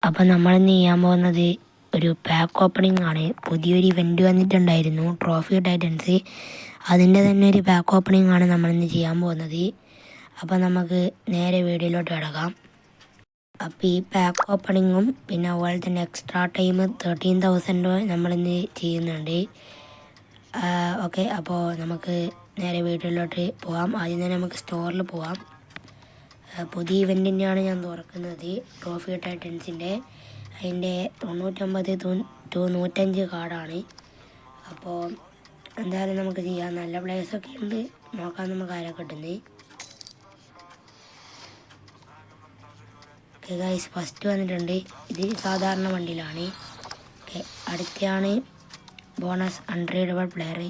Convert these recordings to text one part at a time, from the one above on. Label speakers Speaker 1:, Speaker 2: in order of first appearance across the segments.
Speaker 1: അപ്പം നമ്മളിന്ന് ചെയ്യാൻ പോകുന്നത് ഒരു പാക്ക് ഓപ്പണിംഗ് ആണ്. പുതിയൊരു ഇവൻറ്റ് വന്നിട്ടുണ്ടായിരുന്നു, ട്രോഫി ടൈറ്റൻസ്. അതിൻ്റെ തന്നെ ഒരു പാക്ക് ഓപ്പണിംഗ് ആണ് നമ്മളിന്ന് ചെയ്യാൻ പോകുന്നത്. അപ്പം നമുക്ക് നേരെ വീഡിയോയിലോട്ട് കിടക്കാം. അപ്പോൾ ഈ പാക്ക് ഓപ്പണിങ്ങും പിന്നെ അതുപോലെ തന്നെ എക്സ്ട്രാ ടൈം 13,000 നമ്മളിന്ന് ചെയ്യുന്നുണ്ട്. ഓക്കെ, അപ്പോൾ നമുക്ക് നേരെ വീഡിയോയിലോട്ട് പോകാം. ആദ്യം തന്നെ നമുക്ക് സ്റ്റോറിൽ പോകാം. പുതിയ ഇവൻറ്റിൻ്റെയാണ് ഞാൻ തുറക്കുന്നത്, ട്രോഫി ടൈറ്റൻസിൻ്റെ. അതിൻ്റെ 99 to 105 കാർഡാണ്. അപ്പോൾ എന്തായാലും നമുക്ക് ചെയ്യാം. നല്ല പ്ലേയേഴ്സൊക്കെ ഉണ്ട്, നോക്കാൻ നമുക്ക് ആരെ കിട്ടുന്നത്. ഓക്കെ ഗൈസ്, ഫസ്റ്റ് വന്നിട്ടുണ്ട്. ഇത് സാധാരണ വണ്ടിയിലാണ്. ഓക്കെ, അടുത്താണ് ബോണസ് അൺട്രേഡബിൾ പ്ലെയർ.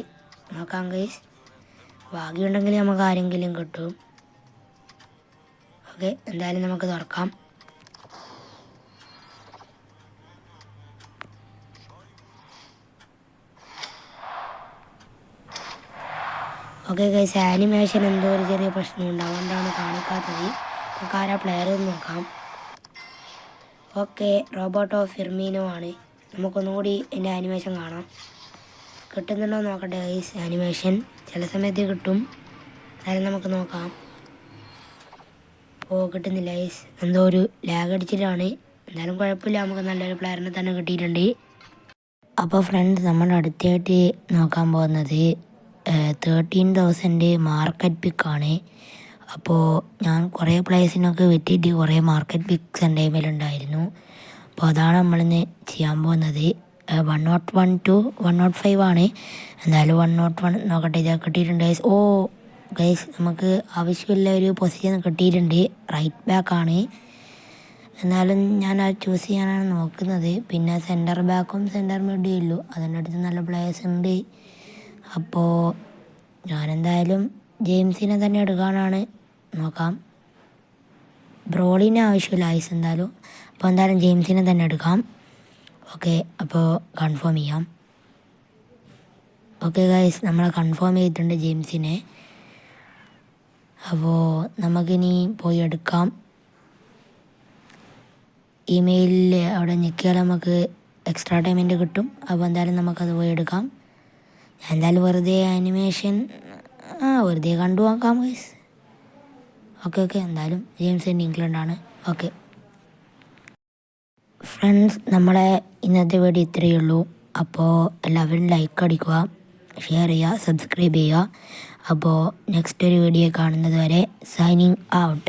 Speaker 1: നോക്കാം ഗൈസ്, ഭാഗ്യമുണ്ടെങ്കിൽ നമുക്ക് ആരെങ്കിലും കിട്ടും. ഓക്കെ, എന്തായാലും നമുക്ക് തുറക്കാം. ഓക്കെ ഗൈസ്, ആനിമേഷൻ എന്തോ ഒരു ചെറിയ പ്രശ്നമുണ്ട്, അതുകൊണ്ടാണ് കാണിക്കാത്തത്. നമുക്ക് ആരാ പ്ലെയർ നോക്കാം. ഓക്കെ, റോബോട്ടോ ഫിർമീനോ ആണ്. നമുക്കൊന്നുകൂടി എൻ്റെ ആനിമേഷൻ കാണാം. കിട്ടുന്നുണ്ടോ നോക്കട്ടെ ഗൈസ്. ആനിമേഷൻ ചില സമയത്ത് കിട്ടും, എന്നാലും നമുക്ക് നോക്കാം. ഓ, കിട്ടുന്നില്ല ഗൈസ്, എന്തോ ഒരു ലാഗ് അടിച്ചിട്ടാണ്. എന്തായാലും കുഴപ്പമില്ല, നമുക്ക് നല്ലൊരു പ്ലെയറിനെ തന്നെ കിട്ടിയിട്ടുണ്ട്. അപ്പോൾ ഫ്രണ്ട്സ്, നമ്മൾ അടുത്തായിട്ട് നോക്കാൻ പോകുന്നത് 13,000 മാർക്കറ്റ് പിക്കാണ്. അപ്പോൾ ഞാൻ കുറേ പ്ലേസിനൊക്കെ വെറ്റിയിട്ട് കുറേ മാർക്കറ്റ് പിക്സ് എൻ്റെ കയ്യിലുണ്ടായിരുന്നു. അപ്പോൾ അതാണ് നമ്മളിന്ന് ചെയ്യാൻ പോകുന്നത്. 101 to 105 ആണ്. എന്തായാലും 101 നോക്കട്ടെ. ഇത് കിട്ടിയിട്ടുണ്ട് ഗൈസ്. ഓ ഗൈസ്, നമുക്ക് ആവശ്യമില്ല ഒരു പൊസിഷൻ കിട്ടിയിട്ടുണ്ട്. റൈറ്റ് ബാക്കാണ്. എന്നാലും ഞാൻ അത് ചൂസ് ചെയ്യാനാണ് നോക്കുന്നത്. പിന്നെ സെൻറ്റർ ബാക്കും സെൻറ്റർ മിഡും ഉള്ളൂ, അതിൻ്റെ അടുത്ത് നല്ല പ്ലേയേഴ്സ് ഉണ്ട്. അപ്പോൾ ഞാനെന്തായാലും ജെയിംസിനെ തന്നെ എടുക്കാനാണ് നോക്കാം. ബ്രോളിന് ആവശ്യമില്ല ഐസ് എന്തായാലും. അപ്പോൾ എന്തായാലും ജെയിംസിനെ തന്നെ എടുക്കാം. ഓക്കെ, അപ്പോൾ കൺഫേം ചെയ്യാം. ഓക്കെ ഗൈസ്, നമ്മൾ കൺഫേം ചെയ്തിട്ടുണ്ട് ജെയിംസിനെ. അപ്പോൾ നമുക്കിനി പോയി എടുക്കാം. ഇമെയിലിൽ അവിടെ ഞെക്കിയാൽ നമുക്ക് എക്സ്ട്രാ പേയ്മെൻറ്റ് കിട്ടും. അപ്പോൾ എന്തായാലും നമുക്കത് പോയി എടുക്കാം. ഞാൻ എന്തായാലും വെറുതെ ആനിമേഷൻ വെറുതെ കണ്ടു നോക്കാം ഗൈസ്. ഓക്കെ, എന്തായാലും ജെയിംസ് ഇംഗ്ലണ്ടാണ്. ഓക്കെ ഫ്രണ്ട്സ്, നമ്മളെ ഇന്നത്തെ വീഡിയോ ഇത്രയേ ഉള്ളൂ. അപ്പോൾ എല്ലാവരും ലൈക്ക് അടിക്കുക, ഷെയർ ചെയ്യുക, സബ്സ്ക്രൈബ് ചെയ്യുക. അപ്പോൾ നെക്സ്റ്റ് ഒരു വീഡിയോ കാണുന്നത് വരെ സൈനിങ് ഔട്ട്.